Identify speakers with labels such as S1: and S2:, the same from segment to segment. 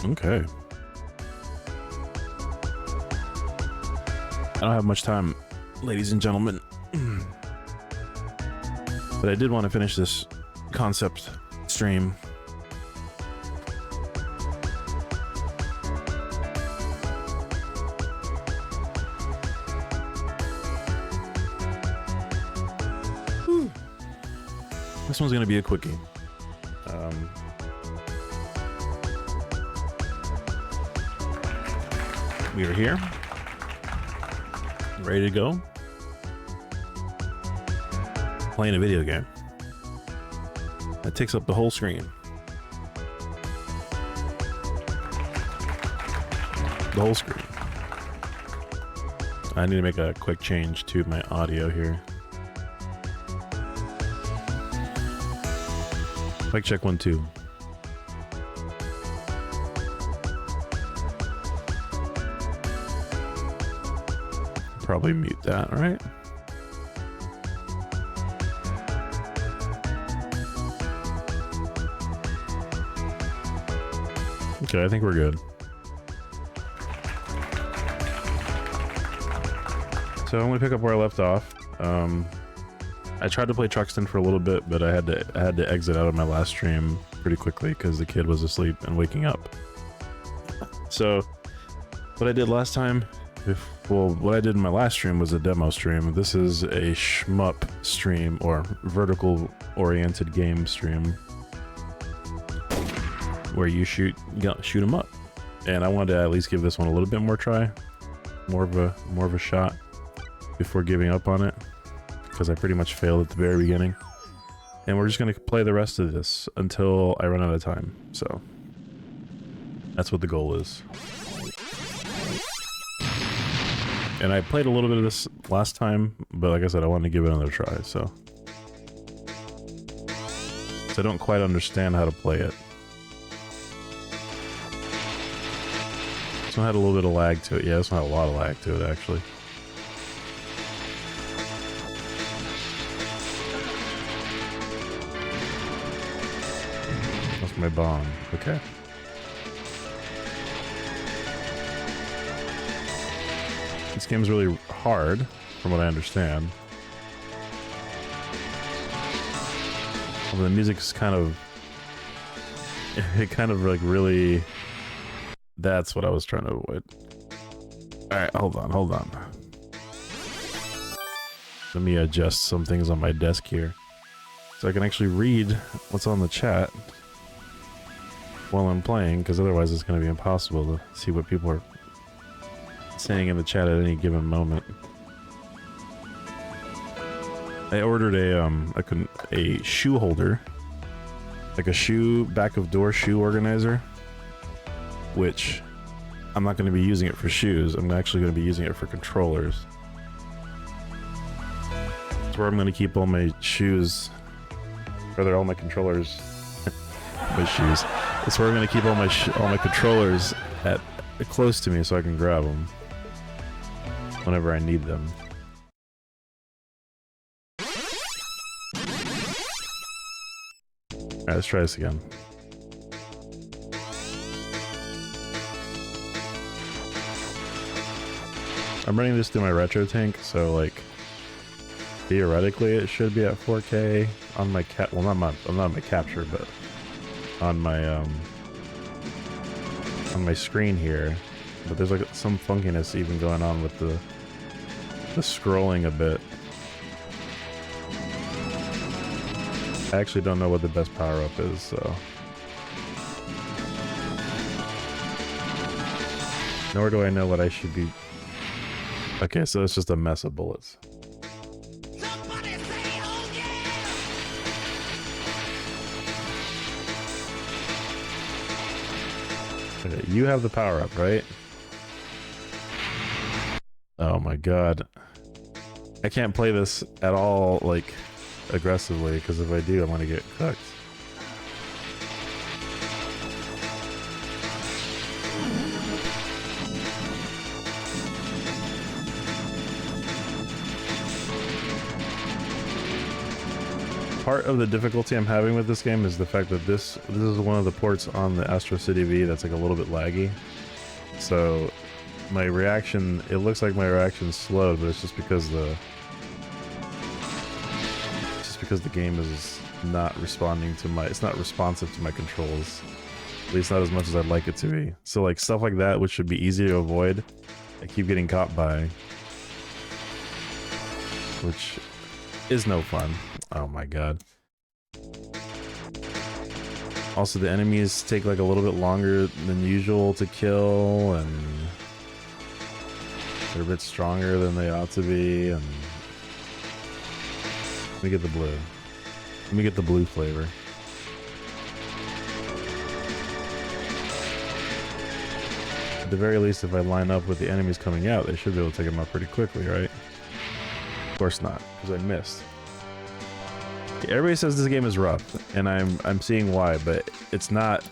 S1: Okay. I don't have much time, ladies and gentlemen. But I did want to finish this concept stream. This one's gonna be a quickie. We are here, ready to go, playing a video game that takes up the whole screen. The whole screen. I need to make a quick change to my audio here. Mic check 1 2. Probably mute that, right? Okay, I think we're good. So I'm gonna pick up where I left off. I tried to play Truxton for a little bit, but I had to exit out of my last stream pretty quickly because the kid was asleep and waking up. So what I did last time, what I did in my last stream was a demo stream. This is a shmup stream, or vertical oriented game stream, where you shoot them up. And I wanted to at least give this one a little bit more try, more of a shot before giving up on it, because I pretty much failed at the very beginning. And we're just gonna play the rest of this until I run out of time. So that's what the goal is. And I played a little bit of this last time, but like I said, I wanted to give it another try, so I don't quite understand how to play it. This one had a little bit of lag to it. Yeah, this one had a lot of lag to it, actually. That's my bomb. Okay. This game's really hard, from what I understand. Although the music's kind of... It kind of like really... That's what I was trying to avoid. Alright, hold on. Let me adjust some things on my desk here, so I can actually read what's on the chat while I'm playing, because otherwise it's going to be impossible to see what people are saying in the chat at any given moment. I ordered a shoe holder, like a back of door shoe organizer, which I'm not going to be using it for shoes. I'm actually going to be using it for controllers. It's where I'm going to keep all my shoes, rather all my controllers, my shoes. It's where I'm going to keep all my controllers at close to me so I can grab them whenever I need them. Alright, let's try this again. I'm running this through my retro tank, so like theoretically it should be at 4K on my well, I'm not on my capture, but on my screen here. But there's like some funkiness even going on with the scrolling a bit. I actually don't know what the best power-up is, so... Nor do I know what I should be... Okay, so it's just a mess of bullets.
S2: Somebody say, oh yeah!
S1: Okay, you have the power-up, right? Oh my god. I can't play this at all, like, aggressively, because if I do, I'm gonna get cooked. Part of the difficulty I'm having with this game is the fact that this is one of the ports on the Astro City V that's like a little bit laggy. So my reaction, it looks like my reaction's slowed, but it's just because the game is not responding to my, it's not responsive to my controls. At least not as much as I'd like it to be. So like stuff like that, which should be easy to avoid, I keep getting caught by, which is no fun. Oh my god. Also, the enemies take like a little bit longer than usual to kill, and they're a bit stronger than they ought to be, and let me get the blue. Let me get the blue flavor. At the very least, if I line up with the enemies coming out, they should be able to take them out pretty quickly, right? Of course not, because I missed. Everybody says this game is rough, and I'm seeing why, but it's not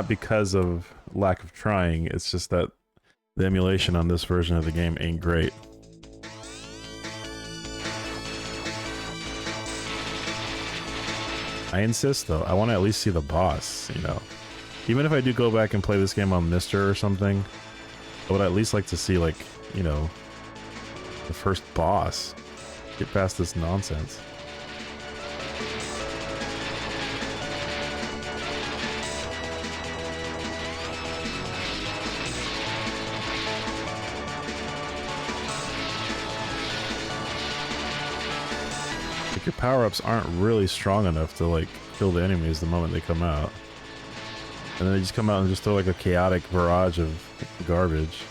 S1: because of lack of trying. It's just that the emulation on this version of the game ain't great. I insist though, I want to at least see the boss, you know. Even if I do go back and play this game on Mister or something, I would at least like to see, like, you know, the first boss. Get past this nonsense. Like, your power-ups aren't really strong enough to, like, kill the enemies the moment they come out. And then they just come out and just throw, like, a chaotic barrage of garbage.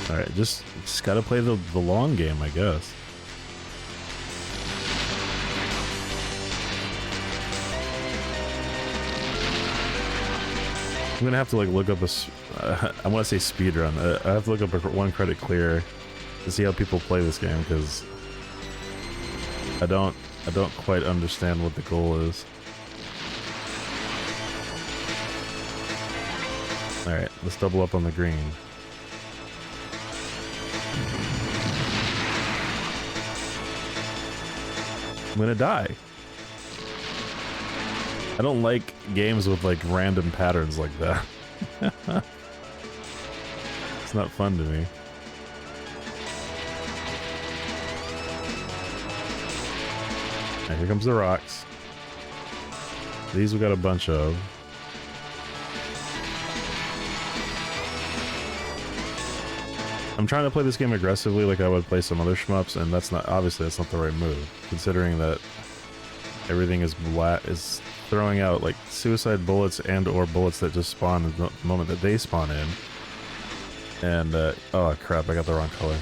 S1: Alright, just gotta play the long game, I guess. I'm gonna have to like look up I want to say speed run. I have to look up a one credit clear to see how people play this game, because I don't quite understand what the goal is. All right, let's double up on the green. I'm gonna die. I don't like games with like random patterns like that. It's not fun to me. And here comes the rocks. These we got a bunch of. I'm trying to play this game aggressively like I would play some other shmups, and that's not, obviously that's not the right move, considering that everything is throwing out like suicide bullets and or bullets that just spawn the moment that they spawn in. And oh crap, I got the wrong color.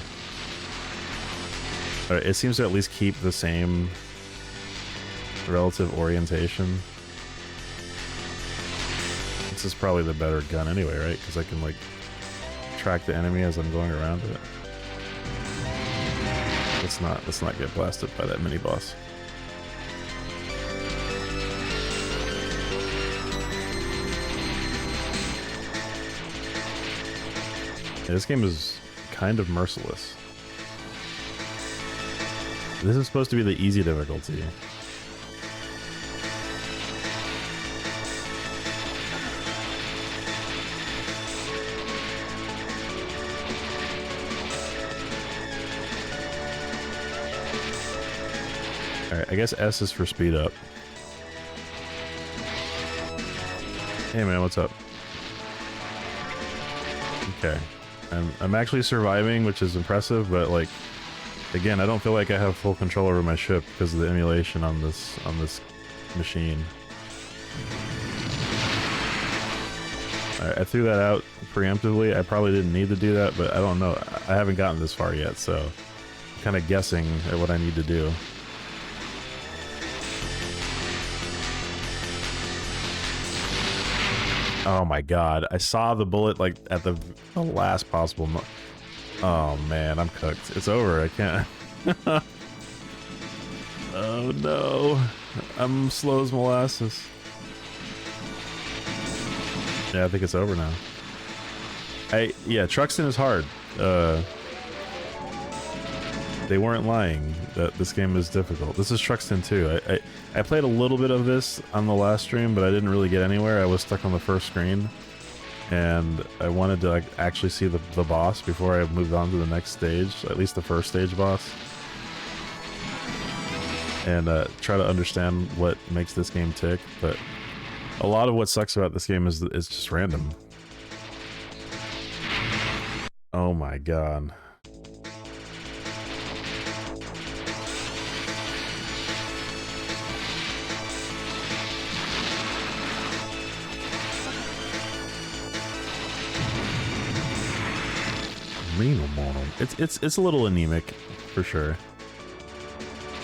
S1: Alright, it seems to at least keep the same relative orientation. This is probably the better gun anyway, right? Because I can like track the enemy as I'm going around it. Let's not get blasted by that mini boss. Yeah, this game is kind of merciless. This is supposed to be the easy difficulty. Alright, I guess S is for speed up. Hey man, what's up? Okay. I'm actually surviving, which is impressive, but like, again, I don't feel like I have full control over my ship because of the emulation on this machine. Alright, I threw that out preemptively. I probably didn't need to do that, but I don't know. I haven't gotten this far yet, so I'm kind of guessing at what I need to do. Oh my god, I saw the bullet like at the last possible moment. Oh man, I'm cooked. It's over, I can't. Oh no. I'm slow as molasses. Yeah, I think it's over now. Yeah, Truxton is hard. They weren't lying that this game is difficult. This is Truxton 2. I played a little bit of this on the last stream, but I didn't really get anywhere. I was stuck on the first screen, and I wanted to like actually see the boss before I moved on to the next stage, at least the first stage boss, and try to understand what makes this game tick. But a lot of what sucks about this game is just random. Oh my god. Renal mono. It's a little anemic, for sure.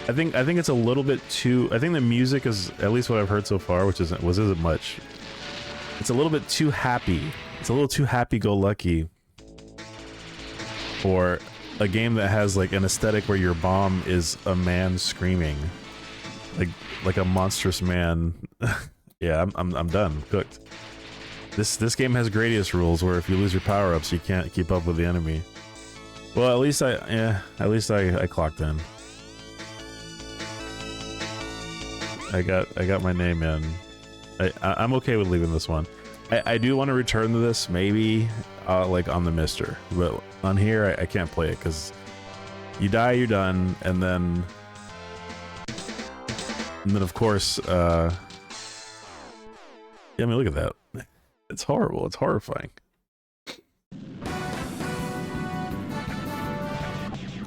S1: I think it's a little bit too. I think the music is, at least what I've heard so far, which isn't much. It's a little bit too happy. It's a little too happy-go-lucky for a game that has like an aesthetic where your bomb is a man screaming, like a monstrous man. Yeah, I'm done. Cooked. This game has Gradius rules where if you lose your power-ups, you can't keep up with the enemy. Well, at least I clocked in. I got my name in. I'm okay with leaving this one. I do want to return to this, maybe like on the Mister, but on here I can't play it because you die, you're done, and then of course, yeah, I mean, look at that. It's horrible. It's horrifying.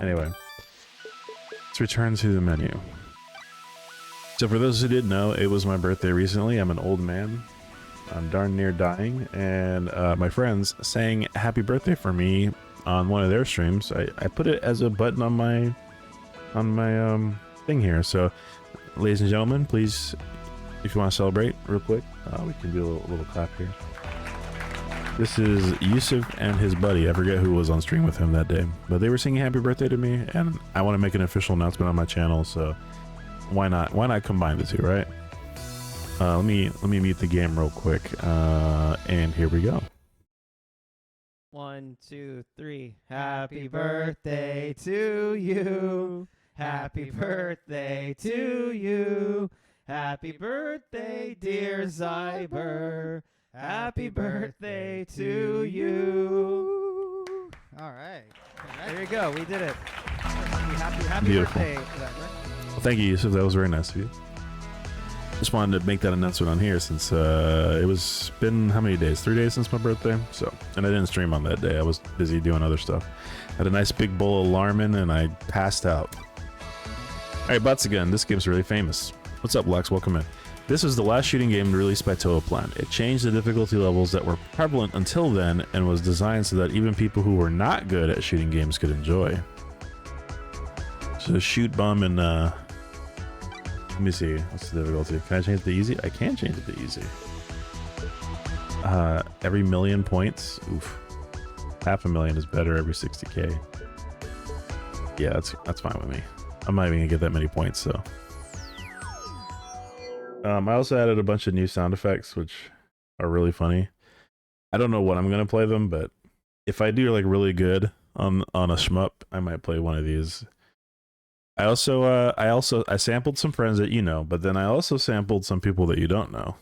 S1: Anyway, let's return to the menu. So for those who didn't know, it was my birthday recently. I'm an old man. I'm darn near dying, and my friends sang happy birthday for me on one of their streams. I put it as a button on my thing here. So ladies and gentlemen, please, if you want to celebrate real quick, we can do a little clap here. This is Yusuf and his buddy. I forget who was on stream with him that day, but they were singing happy birthday to me, and I want to make an official announcement on my channel, so why not combine the two, right? Let me mute the game real quick, and here we go.
S3: 1, 2, 3. Happy birthday to you. Happy birthday to you. Happy birthday, dear Zyber. Happy birthday to you.
S4: All right.
S3: There you go. We did it. Happy
S1: Beautiful.
S3: birthday, Zyber.
S1: Well, thank you, Yusuf. That was very nice of you. Just wanted to make that announcement on here since it was been how many days? 3 days since my birthday. So, and I didn't stream on that day. I was busy doing other stuff. Had a nice big bowl of Larmin and I passed out. All right, Bots again. This game's really famous. What's up, Lex? Welcome in. This was the last shooting game released by Toaplan. It changed the difficulty levels that were prevalent until then and was designed so that even people who were not good at shooting games could enjoy. So shoot bomb and let me see, what's the difficulty? Can I change it to easy? I can change it to easy. Every million points. Oof. 500,000 is better every 60k. Yeah, that's fine with me. I'm not even gonna get that many points, so. I also added a bunch of new sound effects, which are really funny. I don't know when I'm gonna play them, but if I do like really good on a shmup, I might play one of these. I sampled some friends that you know, but then I also sampled some people that you don't know.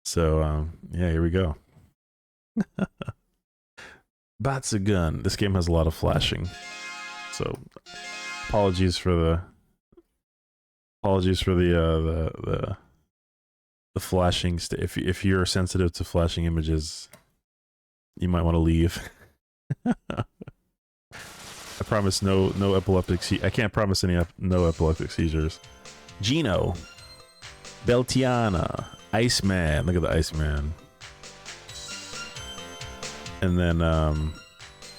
S1: So yeah, here we go. Bats a gun. This game has a lot of flashing, so apologies for the flashing. If you're sensitive to flashing images, you might want to leave. I promise no epileptic. I can't promise no epileptic seizures. Gino, Beltiana, Iceman. Look at the Iceman. And then oh,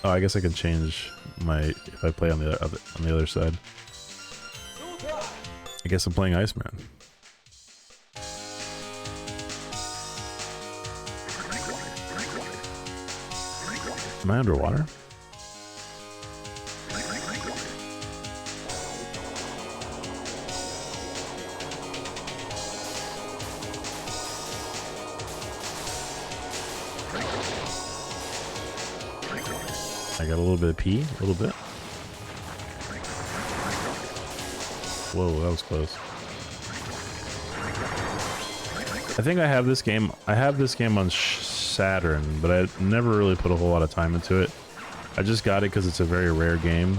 S1: I guess I can change my if I play on the other side. I guess I'm playing Iceman. Am I underwater? I got a little bit of pee, a little bit. Whoa, that was close. I think I have this game. I have this game on Saturn, but I never really put a whole lot of time into it. I just got it because it's a very rare game.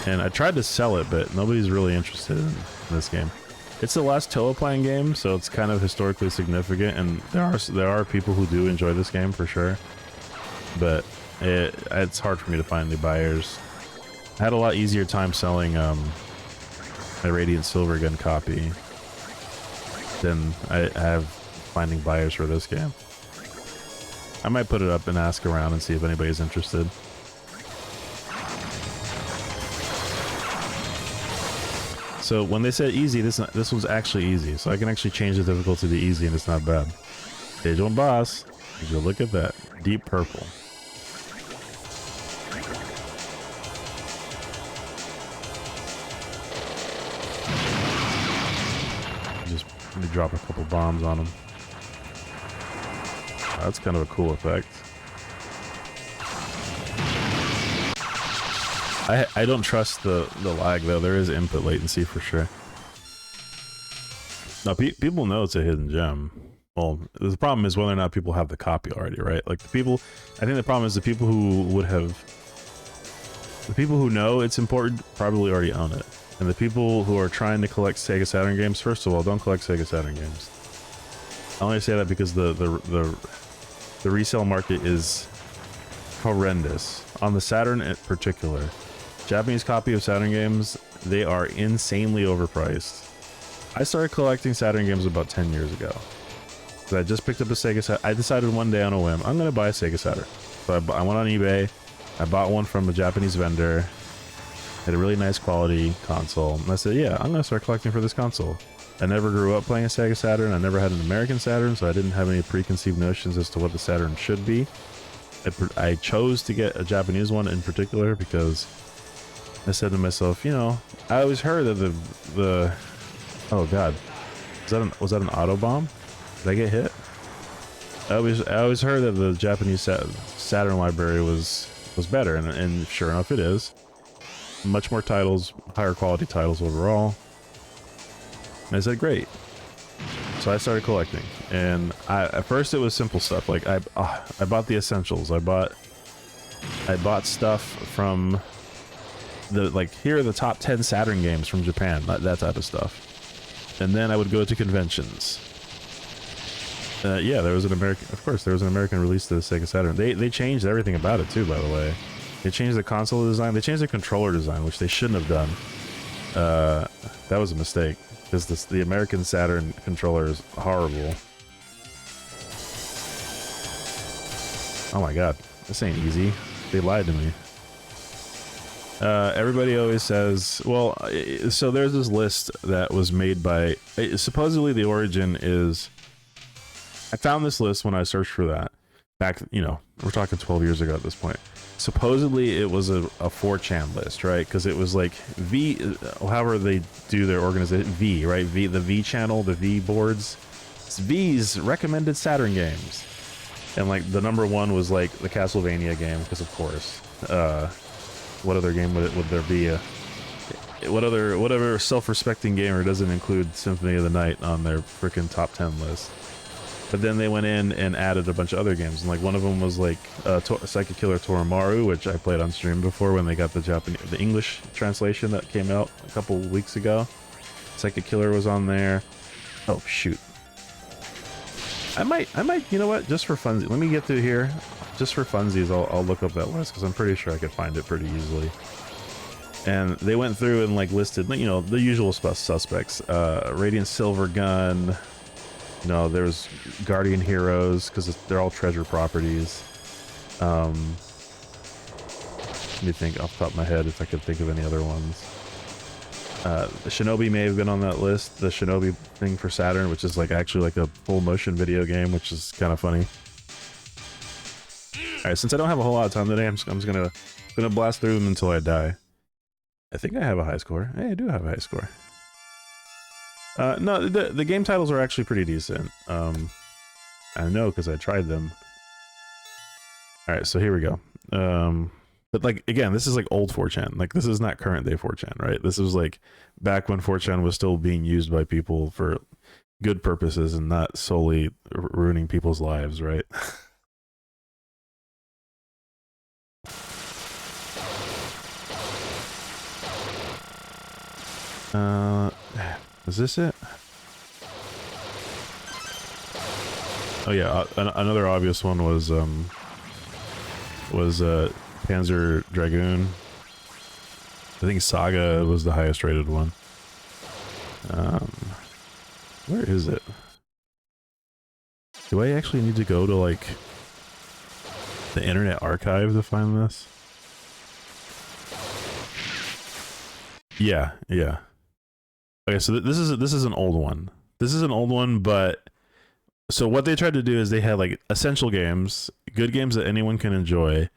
S1: And I tried to sell it, but nobody's really interested in this game. It's the last Toa playing game, so it's kind of historically significant, and there are people who do enjoy this game for sure. But it's hard for me to find new buyers. I had a lot easier time selling my Radiant Silvergun copy than I have finding buyers for this game. I might put it up and ask around and see if anybody's interested. So when they said easy, this one's actually easy. So I can actually change the difficulty to easy, and it's not bad. Stage 1 boss. Would you look at that? Deep purple. Just let me drop a couple bombs on him. That's kind of a cool effect. I don't trust the lag though. There is input latency for sure. Now people know it's a hidden gem. Well, the problem is whether or not people have the copy already, right? Like the people, I think the problem is the people who know it's important probably already own it. And the people who are trying to collect Sega Saturn games, first of all, don't collect Sega Saturn games. I only say that because the resale market is horrendous. On the Saturn in particular, Japanese copy of Saturn games, they are insanely overpriced. I started collecting Saturn games about 10 years ago. So I just picked up a Sega Saturn. I decided one day on a whim, I'm going to buy a Sega Saturn. So I went on eBay, I bought one from a Japanese vendor, had a really nice quality console, and I said, yeah, I'm going to start collecting for this console. I never grew up playing a Sega Saturn, I never had an American Saturn, so I didn't have any preconceived notions as to what the Saturn should be. I chose to get a Japanese one in particular because I said to myself, you know, I always heard that the oh god, was that an auto bomb? Did I get hit? I always heard that the Japanese Saturn library was better, and sure enough, it is. Much more titles, higher quality titles overall. And I said, great. So I started collecting, and at first it was simple stuff. Like I bought the essentials. I bought stuff from the, like, here are the top 10 Saturn games from Japan, that type of stuff. And then I would go to conventions. Yeah, there was an American release to the Sega Saturn. They changed everything about it too, by the way. They changed the console design. They changed the controller design, which they shouldn't have done. That was a mistake, because the American Saturn controller is horrible. Oh my god, this ain't easy. They lied to me. Everybody always says, well, so there's this list that was made by, supposedly the origin is, I found this list when I searched for that back, you know, we're talking 12 years ago at this point. Supposedly it was a 4chan list, right? Because it was like however they do their organization, V, right? The V channel, the V boards. It's V's recommended Saturn games. And like the number one was like the Castlevania game, because of course. What other game would there be? Whatever self-respecting gamer doesn't include Symphony of the Night on their freaking top 10 list? But then they went in and added a bunch of other games, and like one of them was like Psychic Killer Toromaru, which I played on stream before when they got the English translation that came out a couple weeks ago. Psychic Killer was on there. Oh shoot! I might, you know what? Just for funsies, let me get through here. Just for funsies, I'll look up that list because I'm pretty sure I could find it pretty easily. And they went through and like listed, you know, the usual suspects. Radiant Silvergun. You know, there's Guardian Heroes, because they're all treasure properties. Let me think off the top of my head if I could think of any other ones. The Shinobi may have been on that list. The Shinobi thing for Saturn, which is like actually like a full motion video game, which is kind of funny. All right, since I don't have a whole lot of time today, I'm just gonna blast through them until I die. I think I have a high score. Hey, I do have a high score. No, the game titles are actually pretty decent. I know because I tried them. All right, so here we go. But like again, this is like old 4chan. Like this is not current day 4chan, right? This was like back when 4chan was still being used by people for good purposes and not solely ruining people's lives, right? Is this it? Oh yeah, another obvious one was Panzer Dragoon. I think Saga was the highest rated one. Where is it? Do I actually need to go to like the Internet Archive to find this? Yeah, yeah. Okay, so this is an old one. This is an old one, but so what they tried to do is they had like essential games, good games that anyone can enjoy,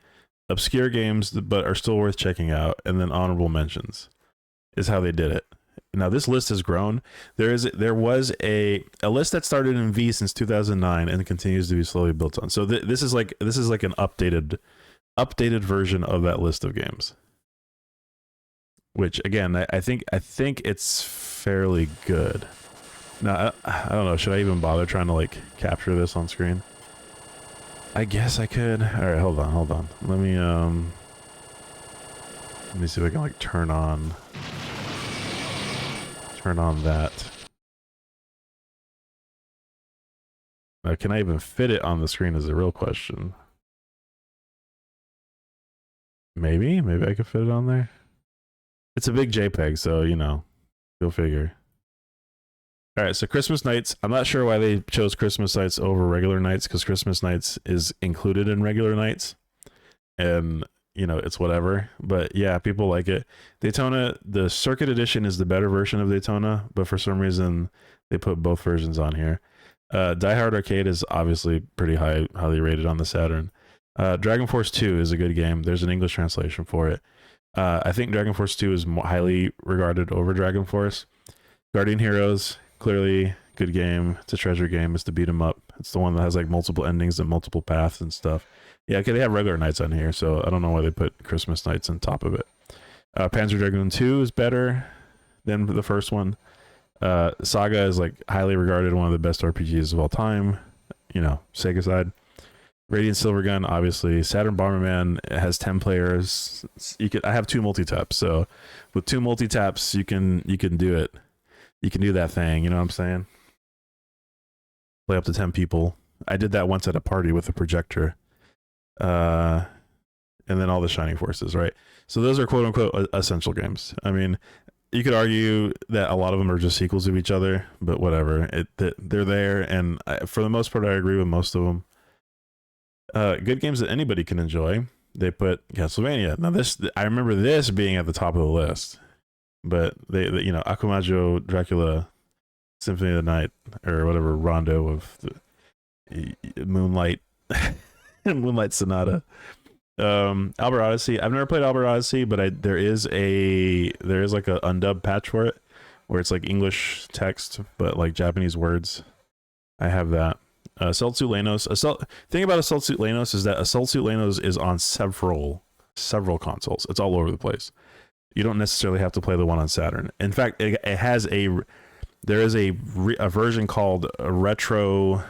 S1: obscure games but are still worth checking out, and then honorable mentions is how they did it. Now this list has grown. There was a list that started in V since 2009 and continues to be slowly built on. So this is like an updated version of that list of games. Which again, I think it's fairly good. Now I don't know. Should I even bother trying to like capture this on screen? I guess I could. All right, hold on. Let me see if I can like turn on that. Now, can I even fit it on the screen is the real question. Maybe I could fit it on there. It's a big JPEG, so you know, go figure. All right, so Christmas Nights. I'm not sure why they chose Christmas Nights over regular nights, because Christmas Nights is included in regular nights, and you know it's whatever. But yeah, people like it. Daytona, the Circuit Edition is the better version of Daytona, but for some reason they put both versions on here. Die Hard Arcade is obviously pretty highly rated on the Saturn. Dragon Force 2 is a good game. There's an English translation for it. I think Dragon Force 2 is more highly regarded over Dragon Force. Guardian Heroes, clearly good game. It's a treasure game. It's the beat 'em up. It's the one that has like multiple endings and multiple paths and stuff. Yeah, okay, they have regular nights on here, so I don't know why they put Christmas Nights on top of it. Panzer Dragoon 2 is better than the first one. Saga is like highly regarded, one of the best RPGs of all time. You know, Sega side. Radiant Silvergun, obviously. Saturn Bomberman has 10 players. I have 2 multi-taps, so with 2 multi-taps, you can do it. You can do that thing, you know what I'm saying? Play up to 10 people. I did that once at a party with a projector. And then all the Shining Forces, right? So those are quote-unquote essential games. I mean, you could argue that a lot of them are just sequels of each other, but whatever. They're there, and for the most part, I agree with most of them. Good games that anybody can enjoy. They put Castlevania. Now I remember this being at the top of the list, but they you know, Akumajo, Dracula, Symphony of the Night, or whatever, Rondo of the Moonlight, Moonlight Sonata. Albert Odyssey. I've never played Albert Odyssey, but there is like a undubbed patch for it where it's like English text but like Japanese words. I have that. Assault Suit Lenos. Thing about Assault Suit Lenos is that Assault Suit Lenos is on several consoles. It's all over the place. You don't necessarily have to play the one on Saturn. In fact, there is a version called a Retro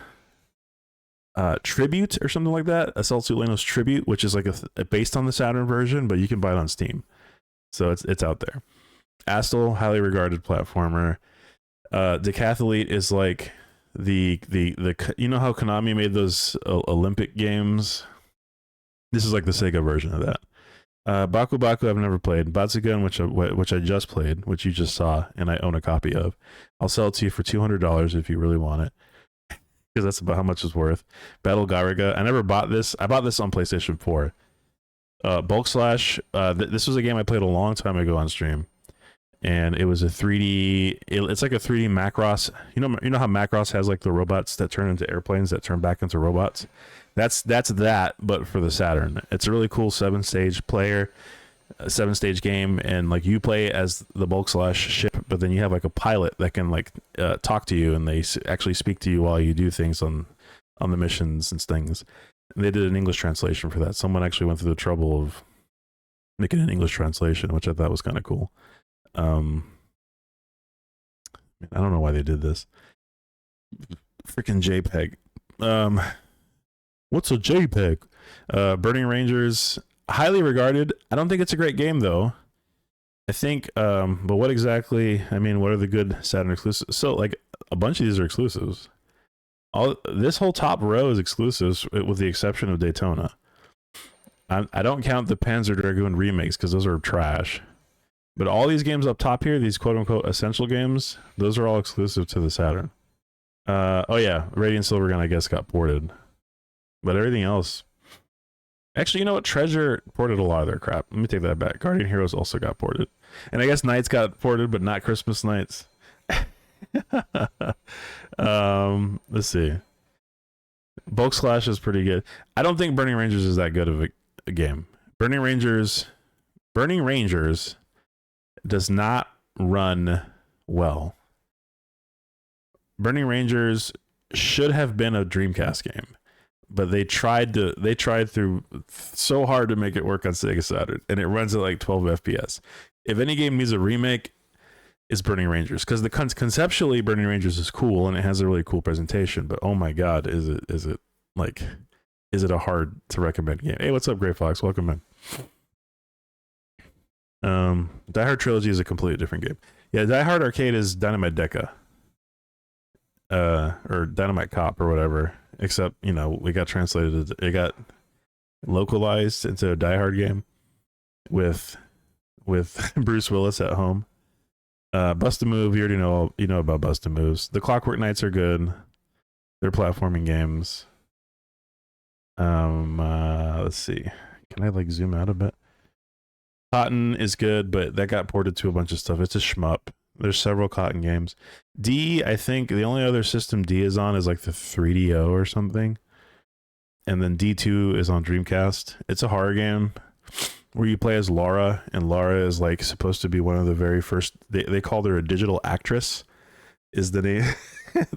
S1: Tribute or something like that. Assault Suit Lenos Tribute, which is like based on the Saturn version, but you can buy it on Steam. So it's out there. Astel, highly regarded platformer. Decathlete is like the you know how Konami made those Olympic games? This is like the Sega version of that. Baku Baku I've never played. Batsugun, which I just played, which you just saw, and I own a copy of. I'll sell it to you for $200 if you really want it, because that's about how much it's worth. Battle Garaga. I never bought this. I bought this on PlayStation 4. Bulk Slash. This was a game I played a long time ago on stream, and it was a 3D. It's like a 3D Macross. You know how Macross has like the robots that turn into airplanes that turn back into robots. That's that, but for the Saturn. It's a really cool 7-stage game, and like you play as the Bulk Slash ship, but then you have like a pilot that can like talk to you, and they actually speak to you while you do things on on the missions and things. And they did an English translation for that. Someone actually went through the trouble of making an English translation, which I thought was kind of cool. I don't know why they did this. Freaking JPEG. What's a JPEG? Burning Rangers, highly regarded. I don't think it's a great game though. I think, but what exactly? I mean, what are the good Saturn exclusives? So, like, a bunch of these are exclusives. This whole top row is exclusives, with the exception of Daytona. I don't count the Panzer Dragoon remakes because those are trash. But all these games up top here, these quote-unquote essential games, those are all exclusive to the Saturn. Oh yeah, Radiant Silvergun, I guess, got ported. But everything else... Actually, you know what? Treasure ported a lot of their crap. Let me take that back. Guardian Heroes also got ported. And I guess Knights got ported, but not Christmas Knights. Let's see. Bulk Slash is pretty good. I don't think Burning Rangers is that good of a game. Burning Rangers does not run well. Burning Rangers should have been a Dreamcast game, but they tried through so hard to make it work on Sega Saturn, and it runs at like 12 FPS. If any game needs a remake, it's Burning Rangers, because conceptually Burning Rangers is cool and it has a really cool presentation, but oh my god, is it a hard to recommend game? Hey, what's up, Gray Fox? Welcome in. Die Hard Trilogy is a completely different game. Yeah, Die Hard Arcade is Dynamite Deca. Or Dynamite Cop or whatever. Except, you know, it got localized into a Die Hard game with Bruce Willis at home. Bust a Move, you know about Bust a Moves. The Clockwork Knights are good. They're platforming games. Let's see. Can I like zoom out a bit? Cotton is good, but that got ported to a bunch of stuff. It's a shmup. There's several Cotton games. D, I think the only other system D is on is like the 3DO or something. And then D2 is on Dreamcast. It's a horror game where you play as Laura, and Laura is like supposed to be one of the very first, they called her a digital actress is the name.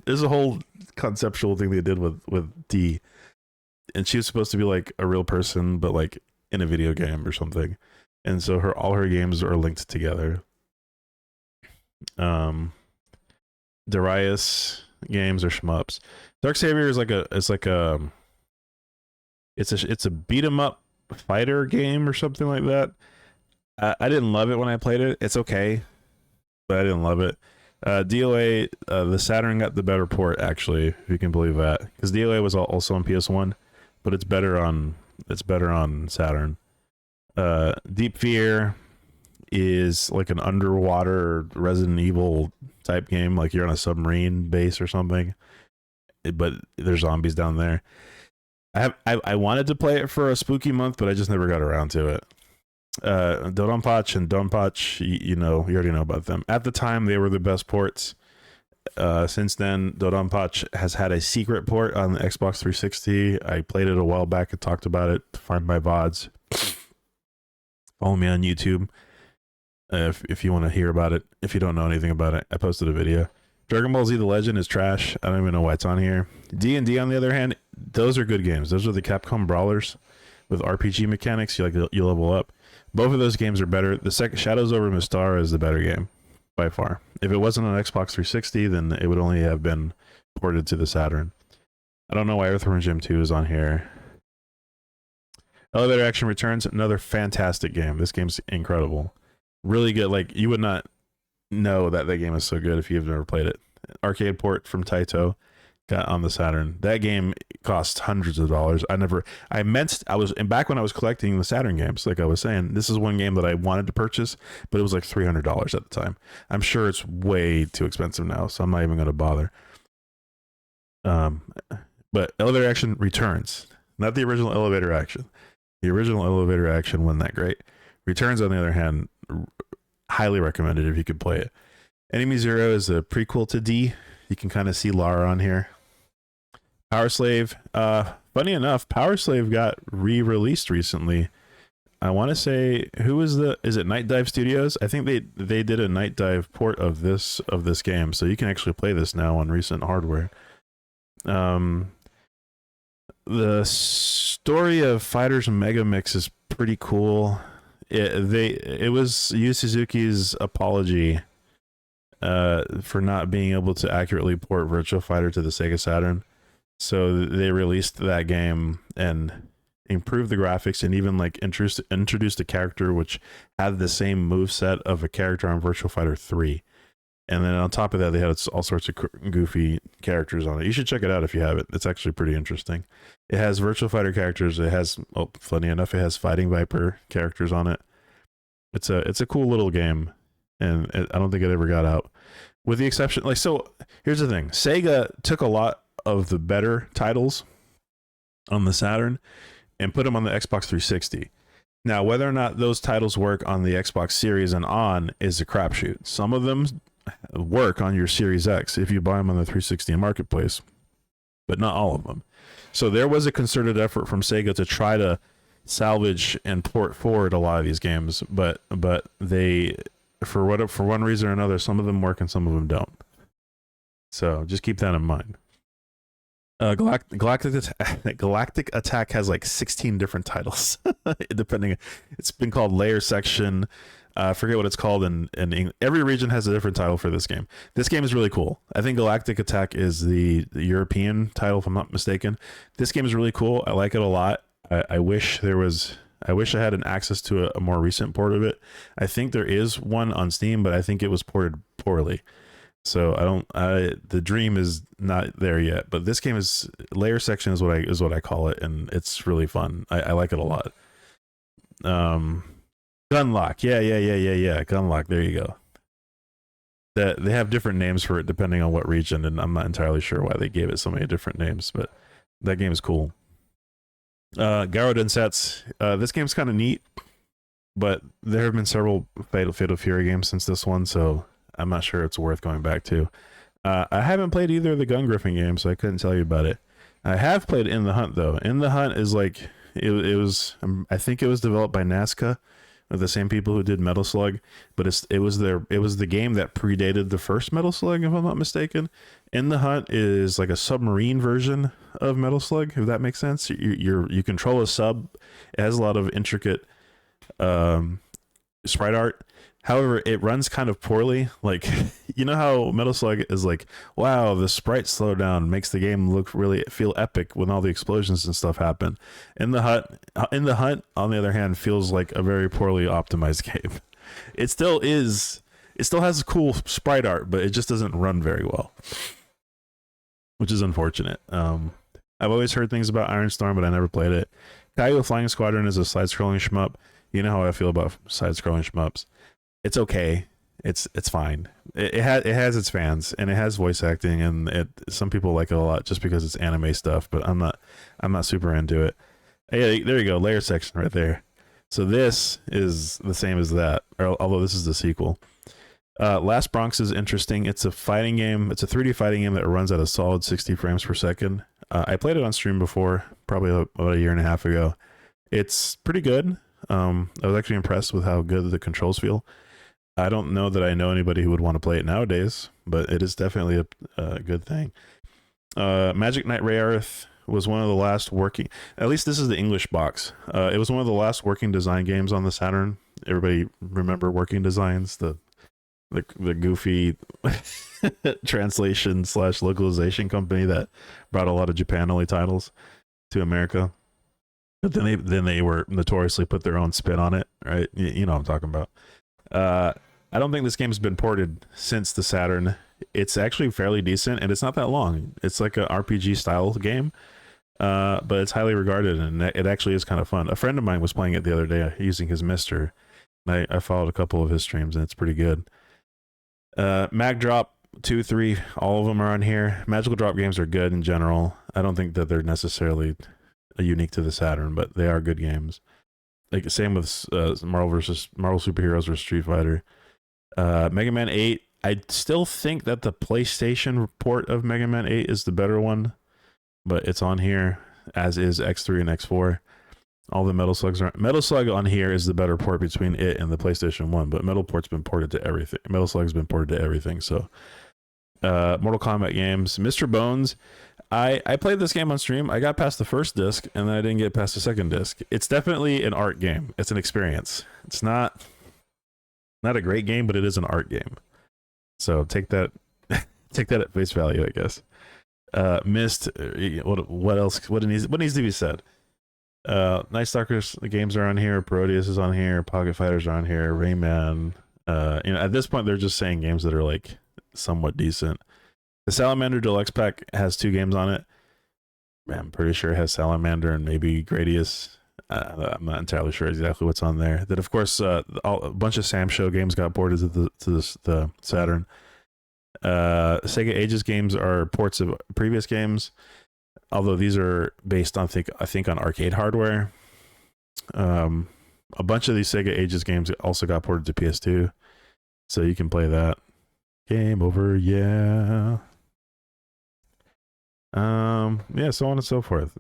S1: There's a whole conceptual thing they did with D. And she was supposed to be like a real person, but like in a video game or something. And so all her games are linked together. Darius games are shmups. Dark Savior is it's a beat 'em up fighter game or something like that. I didn't love it when I played it. It's okay, but I didn't love it. DOA, the Saturn got the better port, actually, if you can believe that, because DOA was also on PS1, but it's better on Saturn. Deep Fear is like an underwater Resident Evil type game, like you're on a submarine base or something, but there's zombies down there. I wanted to play it for a spooky month, but I just never got around to it. Dodonpachi and Donpachi, you already know about them. At the time, they were the best ports. Since then, Dodonpachi has had a secret port on the Xbox 360. I played it a while back and talked about it. Find my VODs. Follow me on YouTube if you want to hear about it. If you don't know anything about it, I posted a video. Dragon Ball Z: The Legend is trash. I don't even know why it's on here. D&D, on the other hand, those are good games. Those are the Capcom brawlers with RPG mechanics. You level up. Both of those games are better. The second Shadows over Mystara is the better game by far. If it wasn't on Xbox 360, then it would only have been ported to the Saturn. I don't know why Earthworm Jim 2 is on here. Elevator Action Returns, another fantastic game. This game's incredible. Really good. Like, you would not know that game is so good if you've never played it. Arcade port from Taito got on the Saturn. That game cost hundreds of dollars. Back when I was collecting the Saturn games, like I was saying, this is one game that I wanted to purchase, but it was like $300 at the time. I'm sure it's way too expensive now, so I'm not even going to bother. But Elevator Action Returns, not the original Elevator Action. The original Elevator Action wasn't that great. Returns, on the other hand, highly recommended if you could play it. Enemy Zero is a prequel to D. You can kind of see Lara on here. Power Slave. Funny enough, Power Slave got re-released recently. I want to say, is it Night Dive Studios? I think they did a Night Dive port of this game, so you can actually play this now on recent hardware. the story of Fighters Mega Mix is pretty cool. It was Yu Suzuki's apology for not being able to accurately port Virtua Fighter to the Sega Saturn. So they released that game and improved the graphics and even like introduced a character which had the same move set of a character on Virtua Fighter 3. And then on top of that, they had all sorts of goofy characters on it. You should check it out if you haven't. It's actually pretty interesting. It has Virtua Fighter characters. It has, funny enough, it has Fighting Viper characters on it. It's a cool little game, and I don't think it ever got out. With the exception, like, so here's the thing: Sega took a lot of the better titles on the Saturn and put them on the Xbox 360. Now, whether or not those titles work on the Xbox Series and on is a crapshoot. Some of them work on your Series X if you buy them on the 360 Marketplace, but not all of them. So there was a concerted effort from Sega to try to salvage and port forward a lot of these games, but they, for one reason or another, some of them work and some of them don't. So just keep that in mind. Galactic Attack has like 16 different titles, depending. It's been called Layer Section. I forget what it's called in English. Every region has a different title for this game. This game is really cool. I think Galactic Attack is the European title, if I'm not mistaken. This game is really cool. I like it a lot. I wish I had an access to a more recent port of it. I think there is one on Steam, but I think it was ported poorly. So the dream is not there yet, but this game is Layer Section is what I call it, and it's really fun. I like it a lot. Gunlock, yeah, Gunlock. There you go. They have different names for it depending on what region, and I'm not entirely sure why they gave it so many different names, but that game is cool. Garo Densetsu. This game's kind of neat, but there have been several Fatal Fury games since this one, so I'm not sure it's worth going back to. I haven't played either of the Gun Griffin games, so I couldn't tell you about it. I have played In the Hunt, though. In the Hunt is like, it was, I think it was developed by Nazca, the same people who did Metal Slug, but it was the game that predated the first Metal Slug, if I'm not mistaken. In the Hunt is like a submarine version of Metal Slug, if that makes sense. You control a sub. It has a lot of intricate sprite art. However, it runs kind of poorly. Like, you know how Metal Slug is like, wow, the sprite slowdown makes the game feel epic when all the explosions and stuff happen. In the Hunt, on the other hand, feels like a very poorly optimized game. It still has cool sprite art, but it just doesn't run very well, which is unfortunate. I've always heard things about Iron Storm, but I never played it. Kaigo Flying Squadron is a side-scrolling shmup. You know how I feel about side-scrolling shmups. It's okay. It's fine. It has its fans, and it has voice acting, and some people like it a lot just because it's anime stuff, but I'm not super into it. Hey, there you go, Layer Section right there. So this is the same as that, although this is the sequel. Last Bronx is interesting. It's a fighting game. It's a 3D fighting game that runs at a solid 60 frames per second. I played it on stream before, probably about a year and a half ago. It's pretty good. I was actually impressed with how good the controls feel. I don't know that I know anybody who would want to play it nowadays, but it is definitely a good thing. Magic Knight Rayearth was one of the last working, at least this is the English box. It was one of the last working design games on the Saturn. Everybody remember Working Designs, the goofy translation / localization company that brought a lot of Japan-only titles to America. But then they were notoriously put their own spin on it, right? You know what I'm talking about. I don't think this game's been ported since the Saturn. It's actually fairly decent, and it's not that long. It's like an RPG style game, but it's highly regarded, and it actually is kind of fun. A friend of mine was playing it the other day using his Mister. And I followed a couple of his streams, and it's pretty good. Mag Drop 2, 3, all of them are on here. Magical Drop games are good in general. I don't think that they're necessarily unique to the Saturn, but they are good games. Like same with Marvel Superheroes versus Street Fighter. Mega Man 8. I still think that the PlayStation port of Mega Man 8 is the better one, but it's on here, as is X3 and X4. All the Metal Slugs are. Metal Slug on here is the better port between it and the PlayStation 1, but Metal Port's been ported to everything. Metal Slug's been ported to everything, so Mortal Kombat games. Mr. Bones. I played this game on stream. I got past the first disc, and then I didn't get past the second disc. It's definitely an art game. It's an experience. It's not a great game, but it is an art game. So take that take that at face value, I guess. Mist. What else? What needs to be said? Night Stalkers games are on here. Proteus is on here. Pocket Fighters are on here. Rayman. At this point, they're just saying games that are like somewhat decent. The Salamander Deluxe Pack has 2 games on it. Man, I'm pretty sure it has Salamander and maybe Gradius. I'm not entirely sure exactly what's on there. Then, of course, a bunch of Sam Show games got ported to the Saturn. Sega Ages games are ports of previous games, although these are based on I think on arcade hardware. A bunch of these Sega Ages games also got ported to PS2, so you can play that. Game over, yeah. Yeah, so on and so forth.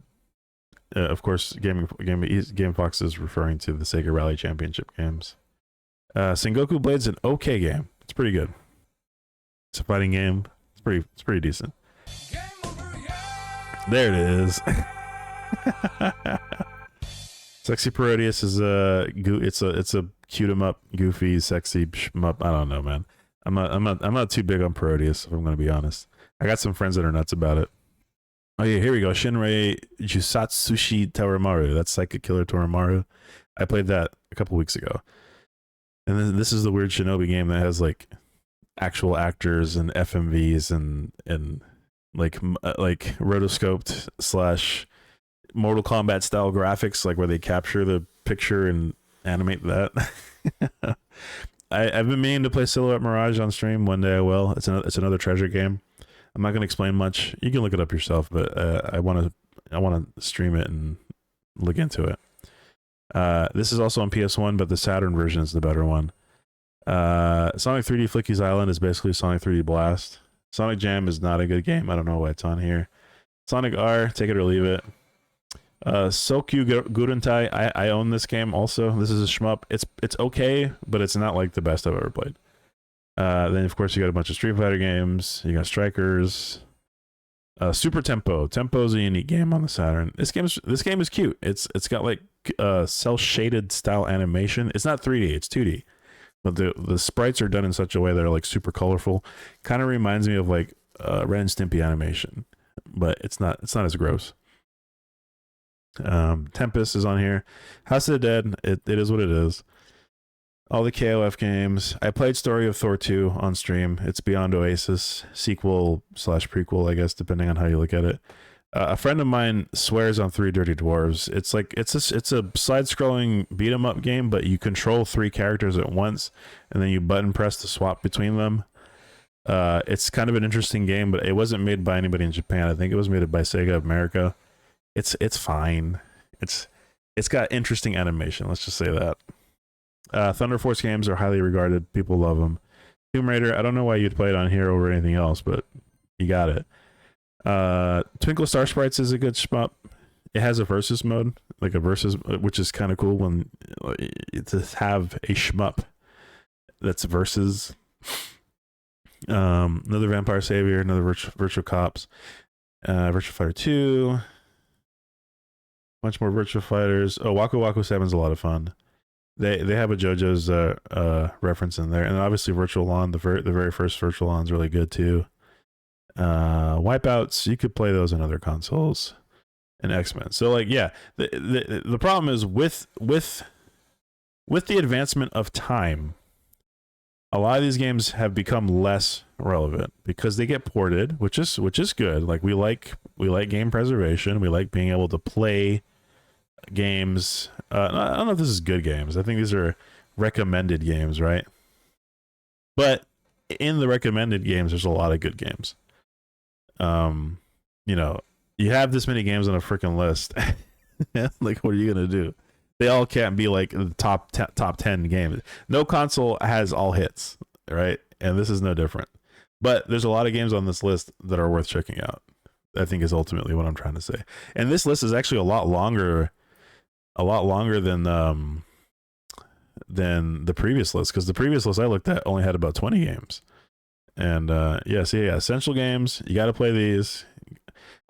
S1: Of course, Game Fox is referring to the Sega Rally Championship games. Sengoku Blade's an okay game. It's pretty good. It's a fighting game. It's pretty decent. There it is. Sexy Parodius is it's a cute 'em up, goofy, sexy shmup. I don't know, man. I'm not too big on Parodius, if I'm gonna be honest. I got some friends that are nuts about it. Oh yeah, here we go. Shinrei Jusatsushi Torimaru. That's Psychic Killer Torimaru. I played that a couple weeks ago. And then this is the weird Shinobi game that has like actual actors and FMVs and like rotoscoped / Mortal Kombat style graphics, like where they capture the picture and animate that. I've been meaning to play Silhouette Mirage on stream. One day I will. It's another treasure game. I'm not going to explain much. You can look it up yourself, but I want to stream it and look into it. This is also on PS1, but the Saturn version is the better one. Sonic 3D Flicky's Island is basically Sonic 3D Blast. Sonic Jam is not a good game. I don't know why it's on here. Sonic R, take it or leave it. Sokyu Gurentai, I own this game also. This is a shmup. It's okay, but it's not like the best I've ever played. Then of course you got a bunch of Street Fighter games. You got Strikers. Super Tempo. Tempo's a unique game on the Saturn. This game is cute. It's got like cell shaded style animation. It's not 3D, it's 2D. But the sprites are done in such a way that are like super colorful. Kind of reminds me of like Ren and Stimpy animation, but it's not as gross. Tempest is on here. House of the Dead, it is what it is. All the KOF games. I played Story of Thor 2 on stream. It's Beyond Oasis, sequel / prequel, I guess, depending on how you look at it. A friend of mine swears on 3 Dirty Dwarves. It's a side-scrolling beat-em-up game, but you control 3 characters at once, and then you button press to swap between them. It's kind of an interesting game, but it wasn't made by anybody in Japan. I think it was made by Sega of America. It's fine. It's got interesting animation. Let's just say that. Thunder Force games are highly regarded. People love them. Tomb Raider. I don't know why you'd play it on here over anything else, but you got it. Twinkle Star Sprites is a good shmup. It has a versus mode, like a versus, which is kind of cool when to have a shmup that's versus. Another Vampire Savior, another Virtual Cops, Virtual Fighter 2. Bunch more Virtual Fighters. Oh, Waku Waku 7 is a lot of fun. They have a JoJo's reference in there, and obviously Virtual Lawn, the very first Virtual Lawn is really good too. Wipeouts, you could play those on other consoles, and X-Men. So like, yeah, the problem is with the advancement of time, a lot of these games have become less relevant because they get ported, which is good. Like we like game preservation. We like being able to play games. I don't know if this is good games. I think these are recommended games, right? But in the recommended games, there's a lot of good games. You have this many games on a freaking list. Like, what are you gonna do? They all can't be like the top 10 games. No console has all hits, right? And this is no different. But there's a lot of games on this list that are worth checking out. I think is ultimately what I'm trying to say. And this list is actually a lot longer than the previous list, because the previous list I looked at only had about 20 games. And yeah, so yeah, essential games. You got to play these.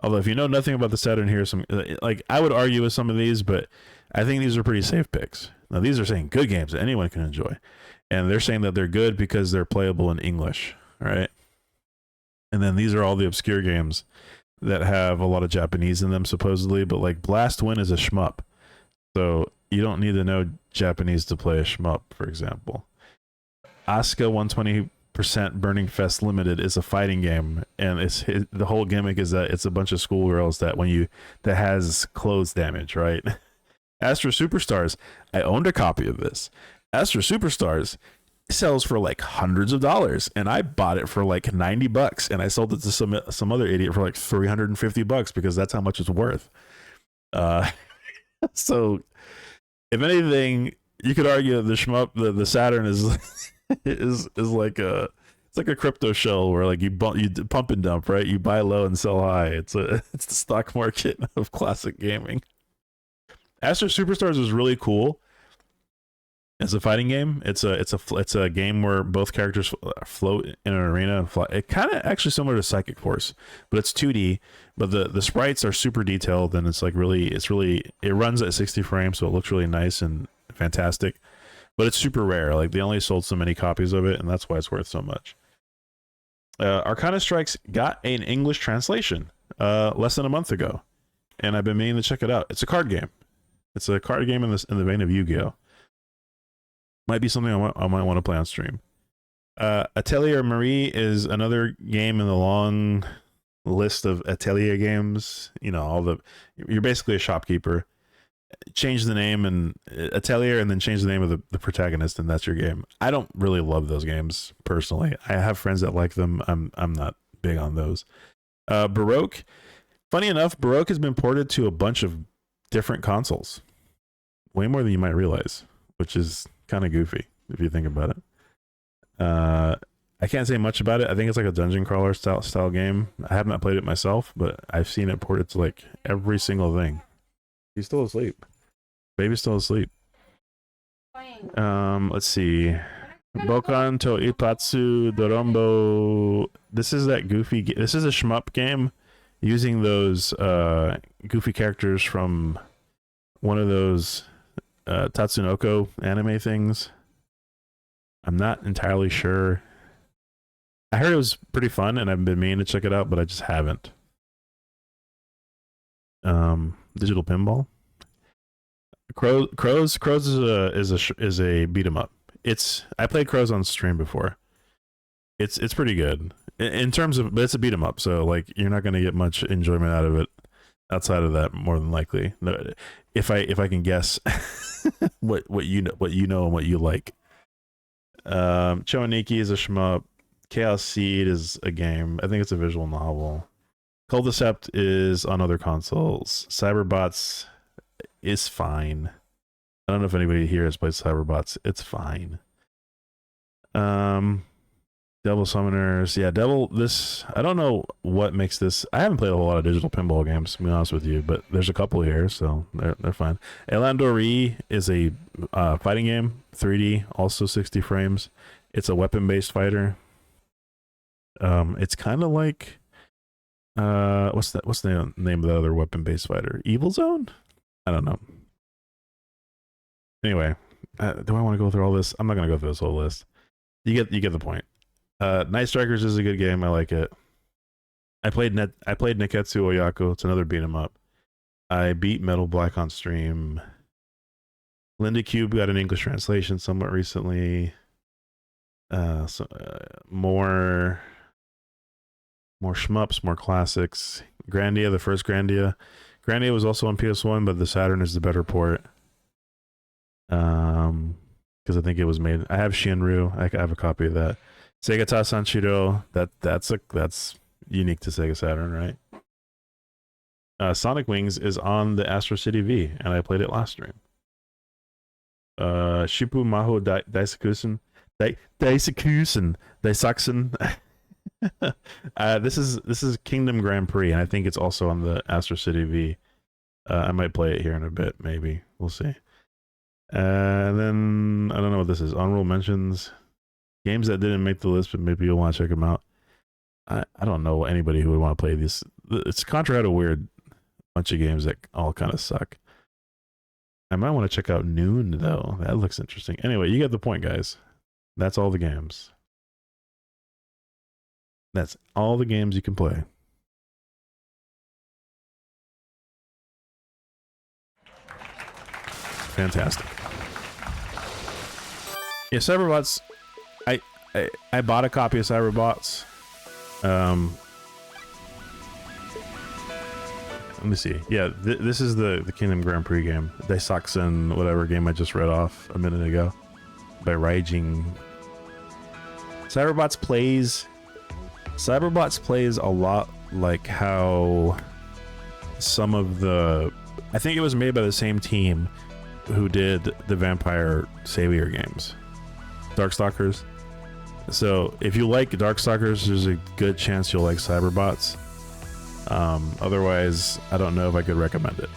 S1: Although if you know nothing about the Saturn, here's some like I would argue with some of these, but I think these are pretty safe picks. Now these are saying good games that anyone can enjoy, and they're saying that they're good because they're playable in English, right? And then these are all the obscure games that have a lot of Japanese in them supposedly, but like Blast Win is a shmup, so you don't need to know Japanese to play a shmup. For example, Asuka 120% Burning Fest Limited is a fighting game, and the whole gimmick is that it's a bunch of schoolgirls that that has clothes damage, right? Astro Superstars, I owned a copy of this. Astro Superstars sells for like hundreds of dollars, and I bought it for like $90, and I sold it to some other idiot for like $350 because that's how much it's worth. So if anything, you could argue that the shmup, the Saturn is is like it's like a crypto shell where like you pump and dump, right? You buy low and sell high. It's the stock market of classic gaming. Astro Superstars is really cool. It's a fighting game. It's a game where both characters float in an arena and fly. It kind of actually similar to Psychic Force, but it's 2D. But the sprites are super detailed, and it's really it runs at 60 frames, so it looks really nice and fantastic. But it's super rare. Like they only sold so many copies of it, and that's why it's worth so much. Arcana Strikes got an English translation less than a month ago, and I've been meaning to check it out. It's a card game. It's a card game in the vein of Yu-Gi-Oh. Might be something I might want to play on stream. Atelier Marie is another game in the long list of Atelier games. You know, you're basically a shopkeeper. Change the name and Atelier, and then change the name of the protagonist, and that's your game. I don't really love those games personally. I have friends that like them. I'm not big on those. Baroque. Funny enough, Baroque has been ported to a bunch of different consoles, way more than you might realize, which is kind of goofy if you think about it. I can't say much about it. I think it's like a dungeon crawler style game. I have not played it myself, but I've seen it ported to like every single thing. He's still asleep. Baby's still asleep. Let's see. Bokan to Ipatsu Dorombo. This is that goofy. This is a shmup game using those goofy characters from one of those Tatsunoko anime things. I'm not entirely sure. I heard it was pretty fun, and I've been meaning to check it out, but I just haven't. Digital Pinball. Crows is a beat 'em up. I played Crows on stream before. It's pretty good in terms of, but it's a beat 'em up, so like you're not gonna get much enjoyment out of it outside of that, more than likely. If I can guess what you know and what you like. Choaniki is a shmup. Chaos Seed is a game. I think it's a visual novel. Culdicept is on other consoles. Cyberbots is fine. I don't know if anybody here has played Cyberbots. It's fine. Devil Summoners. Yeah, this, I don't know what makes this. I haven't played a whole lot of digital pinball games, to be honest with you, but there's a couple here, so they're fine. Elandori is a fighting game, 3D, also 60 frames. It's a weapon-based fighter. It's kind of like what's the name of the other weapon-based fighter? Evil Zone? I don't know. Anyway, do I want to go through all this? I'm not gonna go through this whole list. You get the point. Night Strikers is a good game. I like it. I played Neketsu Oyako. It's another beat 'em up. I beat Metal Black on stream. Linda Cube got an English translation somewhat recently. More shmups, more classics. Grandia, the first Grandia. Grandia was also on PS1, but the Saturn is the better port. Because I think it was made. I have Shinru. I have a copy of that. Sega Sanshiro. That's unique to Sega Saturn, right? Sonic Wings is on the Astro City V, and I played it last stream. Shippu Maho Daisakusen. Daisakusen. This is Kingdom Grand Prix, and I think it's also on the Astro City V. I might play it here in a bit, maybe. We'll see. And then I don't know what this is. Honorable mentions. Games that didn't make the list, but maybe you'll want to check them out. I don't know anybody who would want to play these. It's Contra had a weird bunch of games that all kind of suck. I might want to check out Noon, though. That looks interesting. Anyway, you get the point, guys. That's all the games. That's all the games you can play. Fantastic. Yeah, Cyberbots. I bought a copy of Cyberbots. Let me see. Yeah, this is the Kingdom Grand Prix game. Daisakusen, whatever game I just read off a minute ago, by Raijing. Cyberbots plays a lot like how some of the, I think it was made by the same team who did the Vampire Savior games, Darkstalkers. So if you like Darkstalkers, there's a good chance you'll like Cyberbots. Otherwise, I don't know if I could recommend it.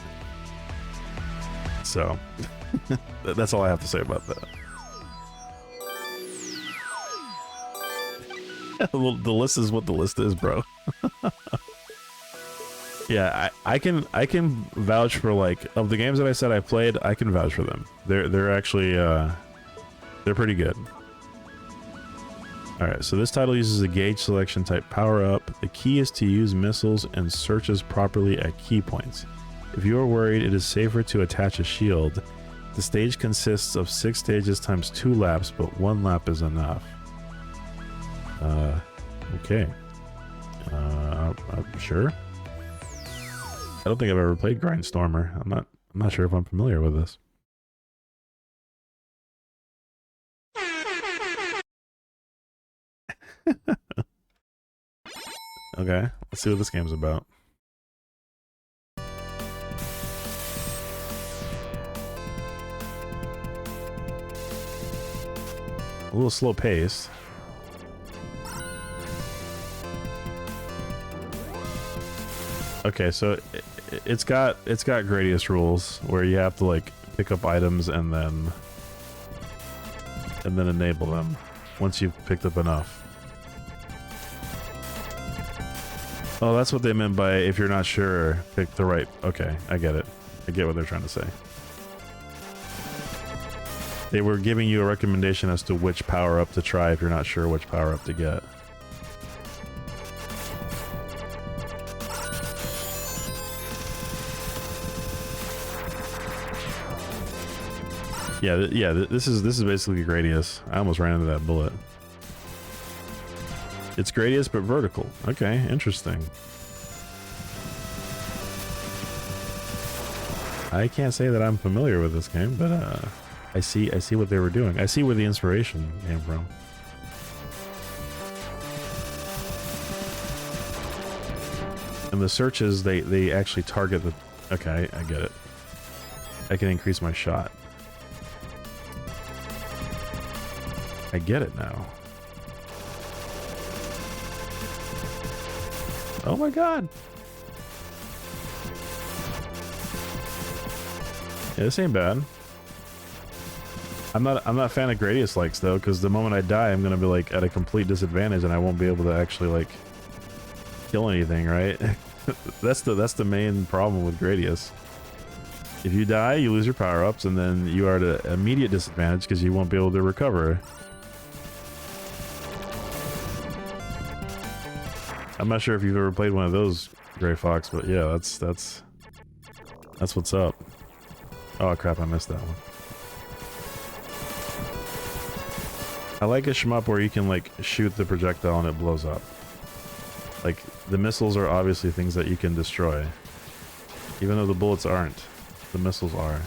S1: So that's all I have to say about that. The list is what the list is, bro. Yeah, I can vouch for, like, of the games that I said I played, I can vouch for them. They're actually they're pretty good. All right, so this title uses a gauge selection type power up. The key is to use missiles and searches properly at key points. If you are worried, it is safer to attach a shield. The stage consists of 6 stages times 2 laps, but 1 lap is enough. Okay. I'm sure. I don't think I've ever played Grindstormer. I'm not sure if I'm familiar with this. Okay, let's see what this game's about. A little slow paced. Okay, so it's got Gradius rules where you have to, like, pick up items and then enable them once you've picked up enough. Oh, that's what they meant by if you're not sure, pick the right. Okay, I get it. I get what they're trying to say. They were giving you a recommendation as to which power up to try if you're not sure which power up to get. Yeah, this is basically Gradius. I almost ran into that bullet. It's Gradius but vertical. Okay, interesting. I can't say that I'm familiar with this game, but I see what they were doing. I see where the inspiration came from. And the searches, they actually target the... Okay, I get it. I can increase my shot. I get it now. Oh my god. Yeah, this ain't bad. I'm not a fan of Gradius likes though, because the moment I die, I'm gonna be like at a complete disadvantage, and I won't be able to actually like kill anything, right? that's the main problem with Gradius. If you die, you lose your power-ups, and then you are at an immediate disadvantage because you won't be able to recover. I'm not sure if you've ever played one of those, Gray Fox, but yeah, that's what's up. Oh crap, I missed that one. I like a shmup where you can like shoot the projectile and it blows up. Like, the missiles are obviously things that you can destroy. Even though the bullets aren't, the missiles are.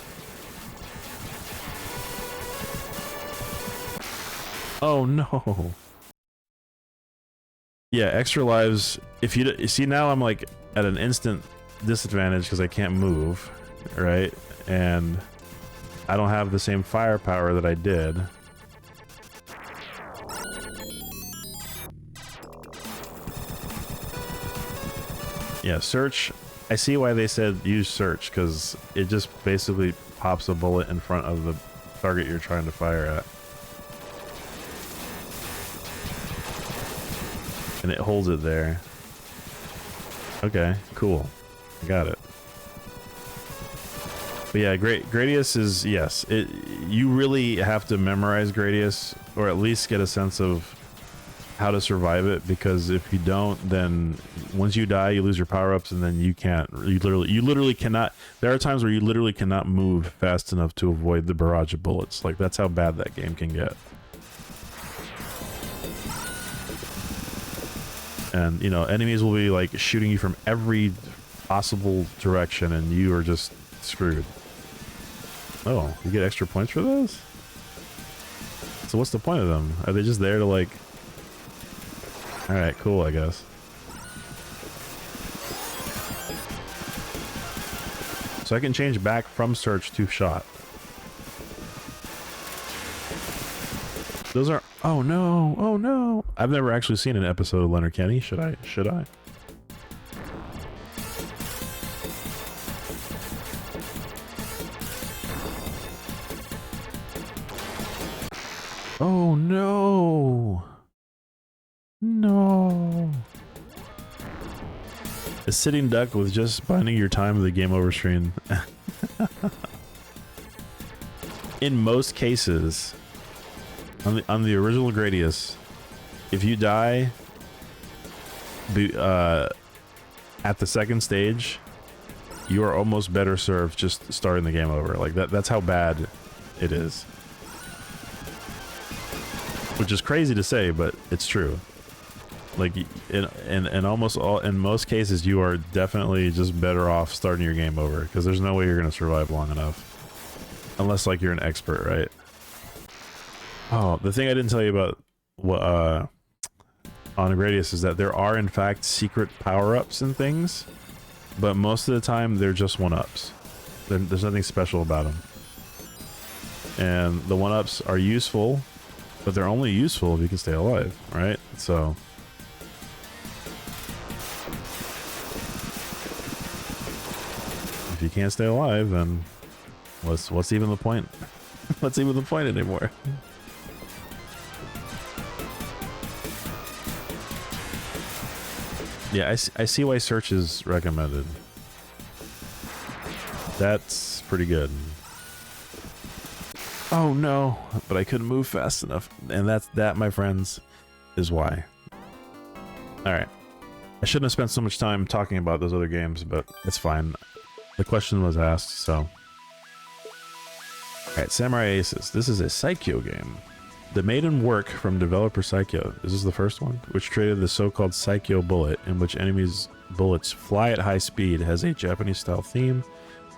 S1: Oh no. Yeah, extra lives. If you see, now I'm like at an instant disadvantage because I can't move, right? And I don't have the same firepower that I did. Yeah, search. I see why they said use search, because it just basically pops a bullet in front of the target you're trying to fire at. And it holds it there. Okay, cool. I got it. But yeah, Gradius is, yes, you really have to memorize Gradius, or at least get a sense of how to survive it, because if you don't, then once you die, you lose your power-ups, and then you literally cannot, there are times where you literally cannot move fast enough to avoid the barrage of bullets. Like, that's how bad that game can get. And, you know, enemies will be, like, shooting you from every possible direction, and you are just screwed. Oh, you get extra points for those? So what's the point of them? Are they just there to, like... Alright, cool, I guess. So I can change back from search to shot. Those are... Oh no! Oh no! I've never actually seen an episode of Leonard Kenny. Should I? Should I? Oh no! No! A sitting duck with just binding your time to the game over screen. In most cases, on the original Gradius, if you die at the second stage, you are almost better served just starting the game over. Like that's how bad it is. Which is crazy to say, but it's true. Like in most cases, you are definitely just better off starting your game over, because there's no way you're gonna survive long enough, unless like you're an expert, right? Oh, the thing I didn't tell you about what on Gradius is that there are in fact secret power-ups and things, but most of the time they're just one-ups. There's nothing special about them, and the one-ups are useful, but they're only useful if you can stay alive, right? So. If you can't stay alive, then what's even the point? What's even the point anymore? Yeah, I see why search is recommended. That's pretty good. Oh no, but I couldn't move fast enough, and that, my friends, is why. All right, I shouldn't have spent so much time talking about those other games, but it's fine. The question was asked, so. Alright, Samurai Aces. This is a Saikyo game. The maiden work from developer Saikyo. This is the first one, which created the so-called Saikyo bullet, in which enemies' bullets fly at high speed, has a Japanese-style theme.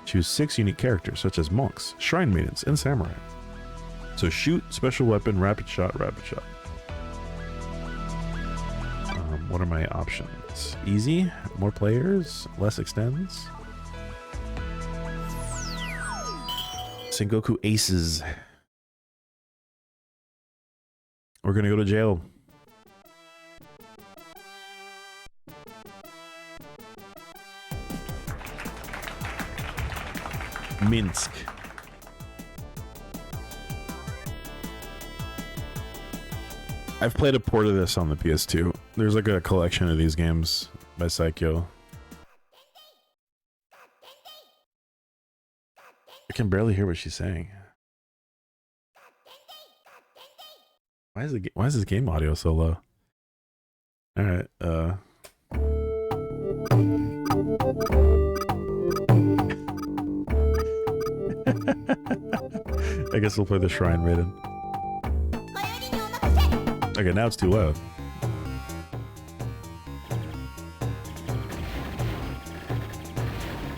S1: Choose 6 unique characters, such as monks, shrine maidens, and samurai. So shoot, special weapon, rapid shot, rapid shot. What are my options? Easy, more players, less extends. Sengoku Aces. We're gonna go to jail. Minsk. I've played a port of this on the PS2. There's like a collection of these games by Saikyo. I can barely hear what she's saying. Why is this game audio so low? All right, I guess we'll play the Shrine Maiden. Okay, now it's too loud.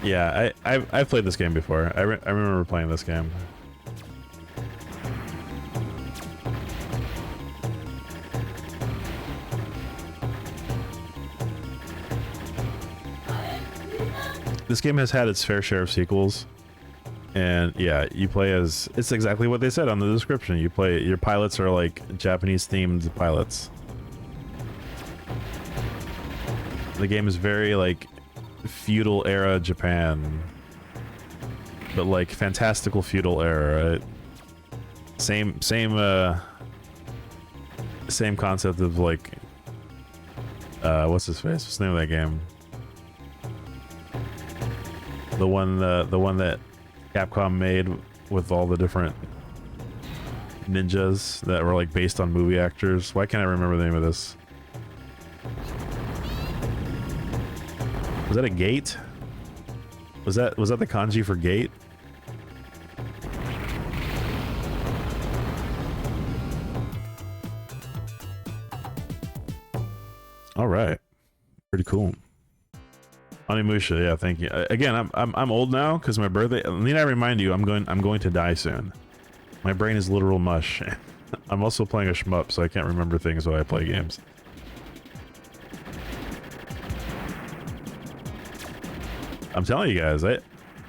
S1: Yeah, I've played this game before. I remember playing this game. This game has had its fair share of sequels, and yeah, you play as, it's exactly what they said on the description. You play, your pilots are like Japanese themed pilots. The game is very like feudal era Japan, but like fantastical feudal era, right? Same concept of like what's his face? What's the name of that game? The one that Capcom made with all the different ninjas that were like based on movie actors. Why can't I remember the name of this? Was that a gate? Was that the kanji for gate? All right, pretty cool. Onimusha, yeah, thank you. Again, I'm old now because my birthday. Need I remind you, I'm going to die soon. My brain is literal mush. I'm also playing a shmup, so I can't remember things while I play games. I'm telling you guys, I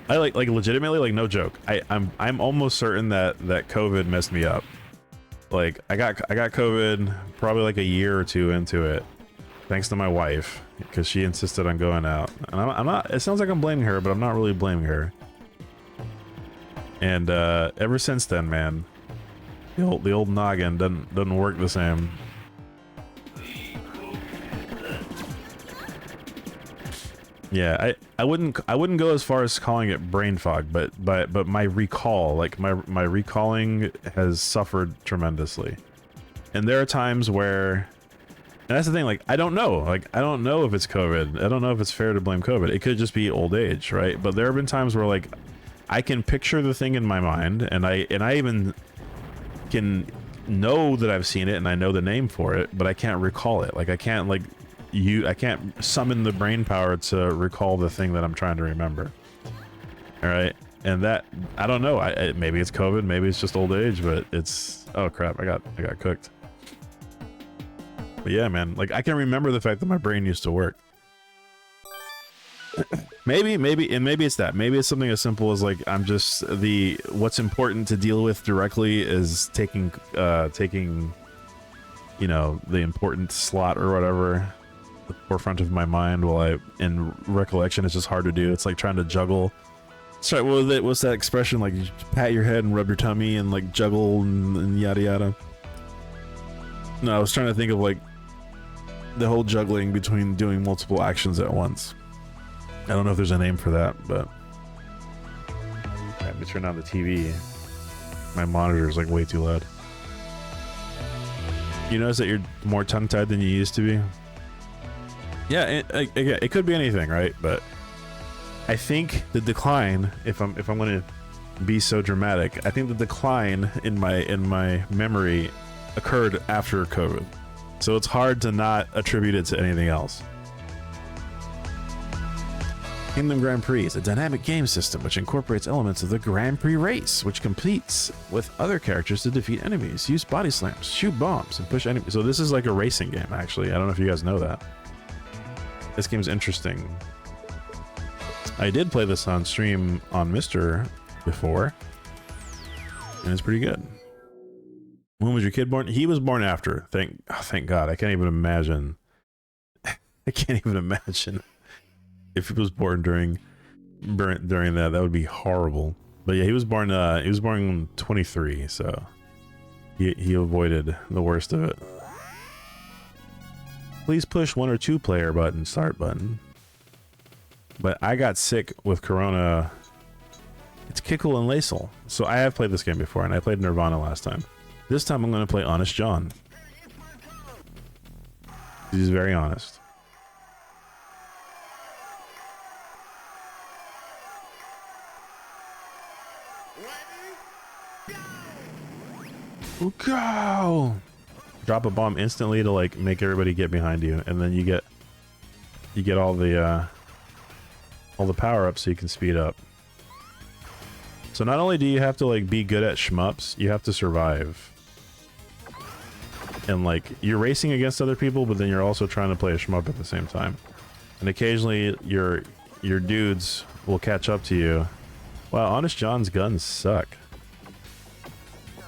S1: like legitimately, like, no joke. I'm almost certain that COVID messed me up. Like I got COVID probably like a year or two into it, thanks to my wife, because she insisted on going out. And I'm not. It sounds like I'm blaming her, but I'm not really blaming her. And ever since then, man, the old noggin doesn't work the same. Yeah, I wouldn't go as far as calling it brain fog, but my recall, like my recalling has suffered tremendously. And there are times where, and that's the thing, like I don't know if it's COVID. I don't know if it's fair to blame COVID. It could just be old age, right? But there have been times where like I can picture the thing in my mind, and I even can know that I've seen it and I know the name for it, but I can't recall it. Like I can't summon the brain power to recall the thing that I'm trying to remember. All right, and that I don't know. Maybe it's COVID, maybe it's just old age, but it's, oh crap, I got cooked. But yeah, man, like I can remember the fact that my brain used to work. maybe it's that. Maybe it's something as simple as like I'm just what's important to deal with directly is taking you know, the important slot or whatever the forefront of my mind, while in recollection it's just hard to do. It's like trying to juggle. Sorry, what's that expression, like you pat your head and rub your tummy and like juggle and yada yada? No, I was trying to think of like the whole juggling between doing multiple actions at once. I don't know if there's a name for that, but let me turn on the TV. My monitor is like way too loud. You notice that you're more tongue-tied than you used to be? Yeah, it could be anything, right? But I think the decline, if I'm going to be so dramatic, I think the decline in my memory occurred after COVID, so it's hard to not attribute it to anything else. Kingdom Grand Prix is a dynamic game system which incorporates elements of the Grand Prix race, which competes with other characters to defeat enemies, use body slams, shoot bombs, and push enemies. So this is like a racing game, actually. I don't know if you guys know that. This game's interesting. I did play this on stream on Mr. before, and it's pretty good. When was your kid born? He was born after. Thank God. I can't even imagine. I can't even imagine if he was born during that. That would be horrible. But yeah, he was born 23, so he avoided the worst of it. Please push 1 or 2 player button, start button. But I got sick with Corona. It's Kickle and Lacel. So I have played this game before, and I played Nirvana last time. This time I'm going to play Honest John. He's very honest. Go! Drop a bomb instantly to like make everybody get behind you, and then you get all the power ups so you can speed up. So not only do you have to like be good at shmups, you have to survive. And like you're racing against other people, but then you're also trying to play a shmup at the same time. And occasionally your dudes will catch up to you. Wow, Honest John's guns suck.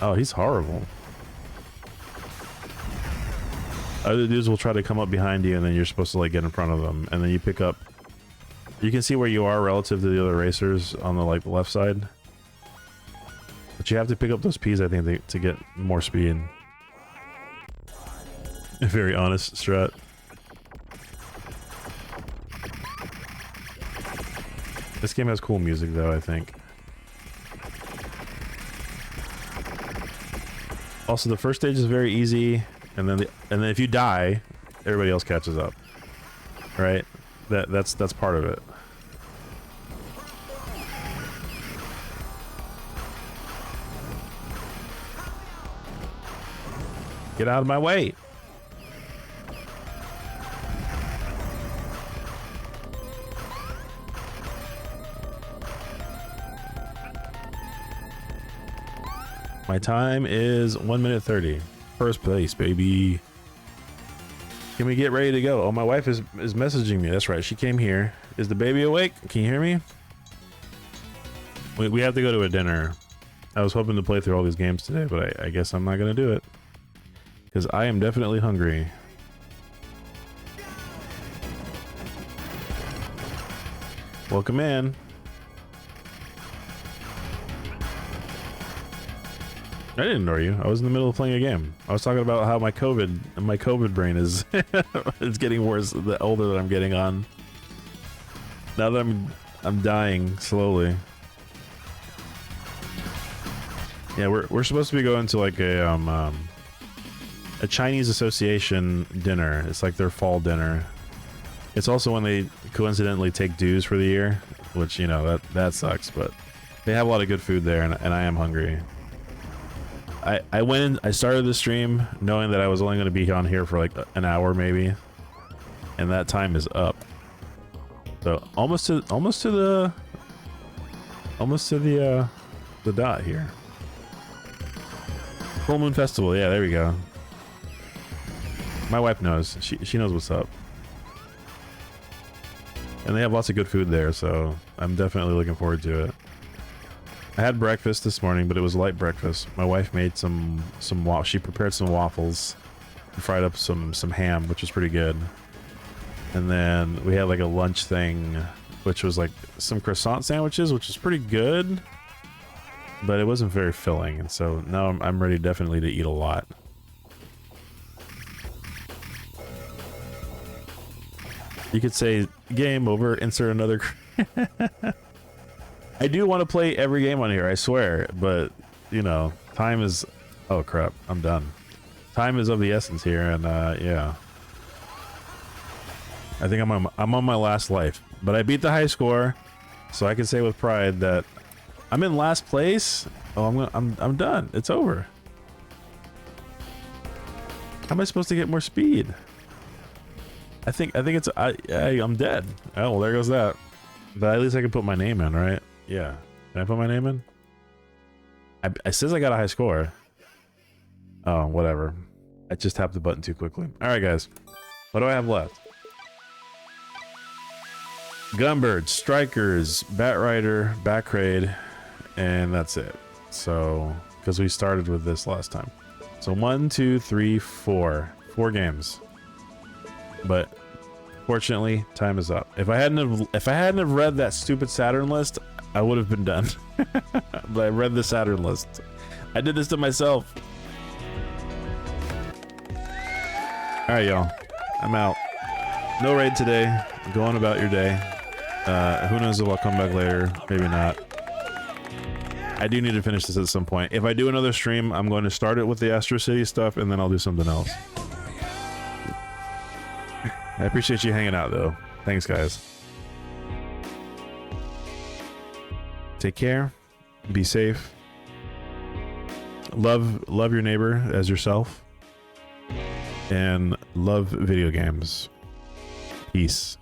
S1: Oh, he's horrible. Other dudes will try to come up behind you, and then you're supposed to like get in front of them, and then you pick up. You can see where you are relative to the other racers on the like left side, but you have to pick up those P's, I think, to get more speed. A very honest strat. This game has cool music though, I think. Also, the first stage is very easy, and then if you die, everybody else catches up. Right? That's part of it. Get out of my way. My time is 1 minute 30. First place, baby. Can we get ready to go? Oh, my wife is messaging me. That's right. She came here. Is the baby awake? Can you hear me? We have to go to a dinner. I was hoping to play through all these games today, but I guess I'm not going to do it. Because I am definitely hungry. Welcome in. I didn't ignore you. I was in the middle of playing a game. I was talking about how my COVID brain is it's getting worse the older that I'm getting on. Now that I'm dying slowly. Yeah, we're supposed to be going to like a Chinese association dinner. It's like their fall dinner. It's also when they coincidentally take dues for the year, which, you know, that sucks, but they have a lot of good food there, and I am hungry. I went in, I started the stream knowing that I was only going to be on here for like an hour maybe, and that time is up. So almost to the dot here. Full Moon Festival, yeah, there we go. My wife knows. She knows what's up. And they have lots of good food there, so I'm definitely looking forward to it. I had breakfast this morning, but it was a light breakfast. My wife made she prepared some waffles and fried up some ham, which was pretty good. And then we had like a lunch thing, which was like some croissant sandwiches, which was pretty good, but it wasn't very filling. And so now I'm ready definitely to eat a lot. You could say game over, insert another. I do want to play every game on here, I swear, but you know, time is, oh crap, I'm done. Time is of the essence here, and yeah. I think I'm on my last life, but I beat the high score, so I can say with pride that I'm in last place. Oh, I'm done. It's over. How am I supposed to get more speed? I think it's I'm dead. Oh, well, there goes that. But at least I can put my name in, right? Yeah. Can I put my name in? It says I got a high score. Oh, whatever. I just tapped the button too quickly. All right, guys. What do I have left? Gunbird, Strikers, Batrider, Backraid, and that's it. So, because we started with this last time. So 1, 2, 3, 4. 4 games. But fortunately, time is up. If I hadn't have read that stupid Saturn list, I would have been done. But I read the Saturn list. I did this to myself. All right, y'all. I'm out. No raid today. Go on about your day. Who knows if I'll come back later. Maybe not. I do need to finish this at some point. If I do another stream, I'm going to start it with the Astro City stuff, and then I'll do something else. I appreciate you hanging out, though. Thanks, guys. Take care. Be safe. Love your neighbor as yourself. And love video games. Peace.